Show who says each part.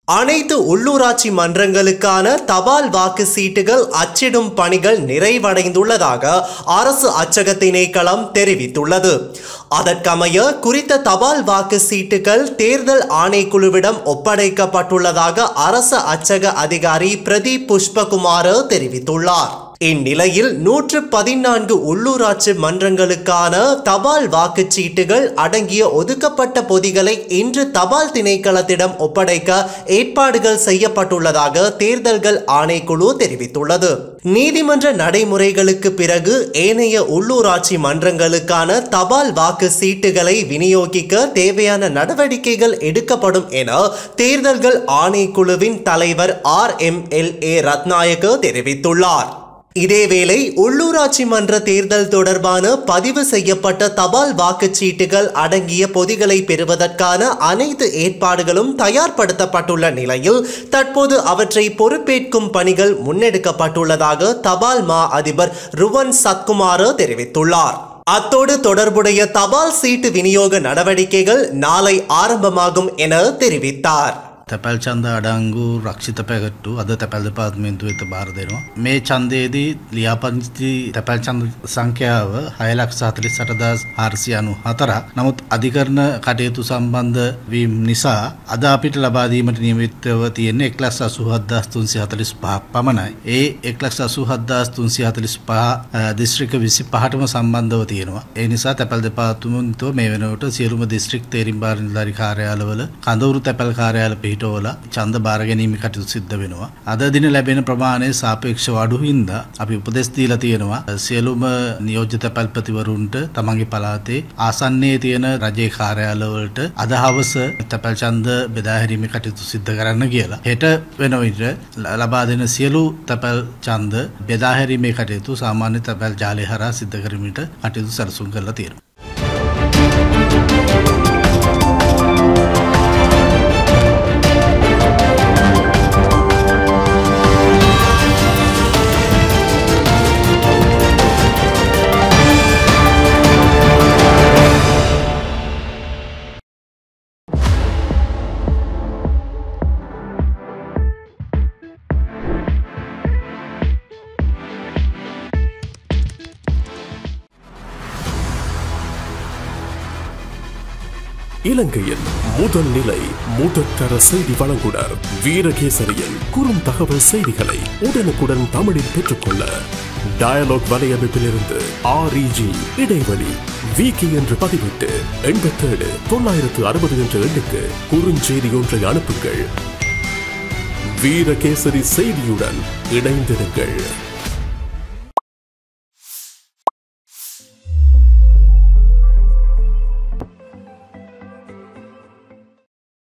Speaker 1: அனைத்து உள்ளூராட்சி மன்றங்களுக்கான தபால் வாக்கு சீட்டுகள் அச்சிடும் பணிகள் நிறைவடைந்துள்ளதாக அரசு அச்சக திணைக்களம் தெரிவித்துள்ளது. அதற்கமைய குறித்த தபால் வாக்கு சீட்டுகள் தேர்தல் ஆணைக்குழுவிடம் ஒப்படைக்கப்பட்டுள்ளதாக அரசு அச்சக அதிகாரி பிரதீப் புஷ்பகுமார் தெரிவித்துள்ளார். இந்நிலையில் 114 உள்ளூராட்சி மன்றங்களுக்கான தபால் வாக்குச்சீட்டுகள் அடங்கிய ஒதுக்கப்பட்ட பொதிகளை இன்று தபால் திணைக்களத்திடம் ஒப்படைக்க ஏற்பாடுகள் செய்யப்பட்டுள்ளதாக தேர்தல்கள் ஆணைக்குழு தெரிவித்துள்ளது. நீதிமன்ற நடைமுறைகளுக்கு பிறகு ஏனைய உள்ளூராட்சி மன்றங்களுக்கான தபால் வாக்கு சீட்டுகளை விநியோகிக்க தேவையான நடவடிக்கைகள் எடுக்கப்படும் என தேர்தல்கள் ஆணைக்குழுவின் தலைவர் RMLA ரத்நாயக்க தெரிவித்துள்ளார். இதேவேளை உள்ளூராட்சி மன்ற தேர்தல் தொடர்பான பதிவு செய்யப்பட்ட தபால் வாக்குச்சீட்டுகள் அடங்கிய பொதிகளை பெறுவதற்கான அனைத்து ஏற்பாடுகளும் தயார்படுத்தப்பட்டுள்ள நிலையில் தற்போது அவற்றை பொறுப்பேற்கும் பணிகள் முன்னெடுக்கப்பட்டுள்ளதாக தபால் மா அதிபர் ருவன் சத்குமார் தெரிவித்துள்ளார். அத்தோடு தொடர்புடைய தபால் சீட்டு விநியோக நடவடிக்கைகள் நாளை ஆரம்பமாகும் என தெரிவித்தார்.
Speaker 2: තැපැල් ඡන්ද අඩංගු රක්ෂිත පැකට්ටු අද තැපැල් දෙපාර්තමේන්තුව වෙත බාර දෙනවා. මේ ඡන්දයේදී ලියාපදිංචි තැපැල් ඡන්ද සංඛ්‍යාව 6,48,494ක්. නමුත් අධිකරණ කටයුතු සම්බන්ධ වීම නිසා අද අපිට ලබා දීමට නියමිතව තියෙන්නේ 1,87,345ක් පමණයි. ඒ 1,87,345 දිස්ත්‍රික්ක 25ටම සම්බන්ධව තියෙනවා. ඒ නිසා තැපැල් දෙපාර්තමේන්තුව මේ වෙනකොට සියලුම දිස්ත්‍රික් තේරීම් බාර නිලධාරී කාර්යාලවල කඳවුරු තැපැල් කාර්යාල පිහිටවල ඡන්ද බාර ගැනීම කටයුතු සිද්ධ වෙනවා. අද දින ලැබෙන ප්‍රමාණය සාපේක්ෂව අඩු හින්දා අපි උපදෙස් දීලා තියෙනවා සියලුම නියෝජ්‍ය තැපැල්පතිවරුන්ට තමන්ගේ පළාතේ ආසන්නයේ තියෙන රජයේ කාර්යාලවලට අද හවස තැපැල් ඡන්ද බෙදා හැරීමේ කටයුතු සිද්ධ කරන්න කියලා. හෙට වෙන විට ලබා දෙන සියලු තැපැල් ඡන්ද බෙදා හැරීමේ කටයුතු සාමාන්‍ය තැපැල් ජාලය හරහා සිද්ධ කරමිට කටයුතු සැලසුම් කරලා තියෙනවා.
Speaker 3: இலங்கையின் முதல் நிலை முதற்தர செய்தி வழங்குனர் வீரகேசரியின் குறும் தகவல் செய்திகளை உடனுக்குடன் தமிழில் பெற்றுக்கொள்ள டயலாக் வலையமைப்பிலிருந்து REG இடைவெளி வீக்கி என்று பதிவிட்டு 87-960 என்ற எண்ணுக்கு குறுஞ்செய்தி ஒன்றை அனுப்புங்கள். வீரகேசரி செய்தியுடன் இணைந்திருங்கள்.